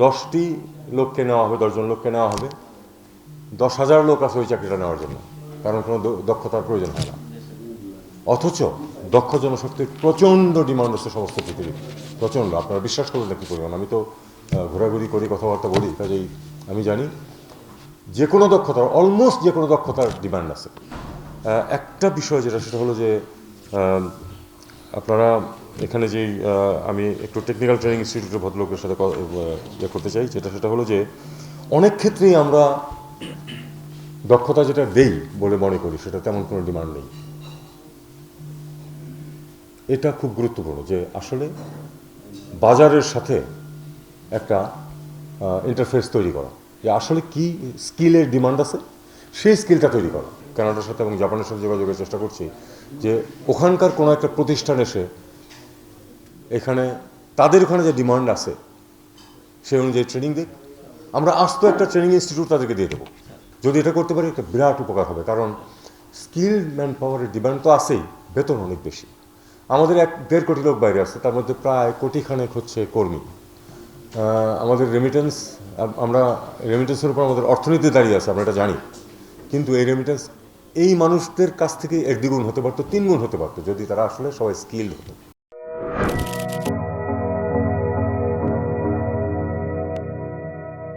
10টি লোককে নেওয়া হবে, 10জন লোককে নেওয়া হবে, 10,000 লোক আছে ওই চাকরিটা নেওয়ার জন্য, কারণ কোনো দক্ষতার প্রয়োজন হয় না। অথচ দক্ষ জনশক্তির প্রচণ্ড ডিমান্ড আছে সমস্ত পৃথিবীতে, প্রচণ্ড। আপনারা বিশ্বাস করবেন না কি পরিমাণ। আমি তো ঘোরাঘুরি করি, কথাবার্তা বলি, কাজেই আমি জানি যে কোনো দক্ষতার, অলমোস্ট যে কোনো দক্ষতার ডিমান্ড আছে। একটা বিষয় যেটা, সেটা হলো যে আপনারা এখানে যেই আমি একটু টেকনিক্যাল ট্রেনিং ইনস্টিটিউটের ভদ্রলোকের সাথে ইয়ে করতে চাই, সেটা হলো যে অনেক ক্ষেত্রেই আমরা দক্ষতা যেটা দেই বলে মনে করি সেটা তেমন কোনো ডিমান্ড নেই। এটা খুব গুরুত্বপূর্ণ যে আসলে বাজারের সাথে একটা ইন্টারফেস তৈরি করা, যে আসলে কি স্কিলের ডিমান্ড আছে সেই স্কিলটা তৈরি করা। কানাডার সাথে এবং জাপানের সাথে যোগাযোগের চেষ্টা করছি যে ওখানকার কোনো একটা প্রতিষ্ঠান এসে এখানে তাদের ওখানে যে ডিমান্ড আছে সেই অনুযায়ী ট্রেনিং দিক। আমরা আস্ত একটা ট্রেনিং ইনস্টিটিউট তাদেরকে দিয়ে দেবো। যদি এটা করতে পারি একটা বিরাট উপকার হবে, কারণ স্কিল ম্যান পাওয়ারের ডিমান্ড তো আছেই, বেতন অনেক বেশি। আমাদের 1-1.5 কোটি লোক বাইরে আছে, তার মধ্যে প্রায় কোটিখানেক হচ্ছে কর্মী। আমাদের রেমিটেন্স, আমরা রেমিটেন্সের উপর আমাদের অর্থনীতি দাঁড়িয়ে আছে, আমরা এটা জানি। কিন্তু এই রেমিটেন্স এই মানুষদের কাছ থেকে 1 দ্বিগুণ হতে পারতো, 3 গুণ হতে পারতো যদি তারা আসলে সবাই স্কিলড হতো।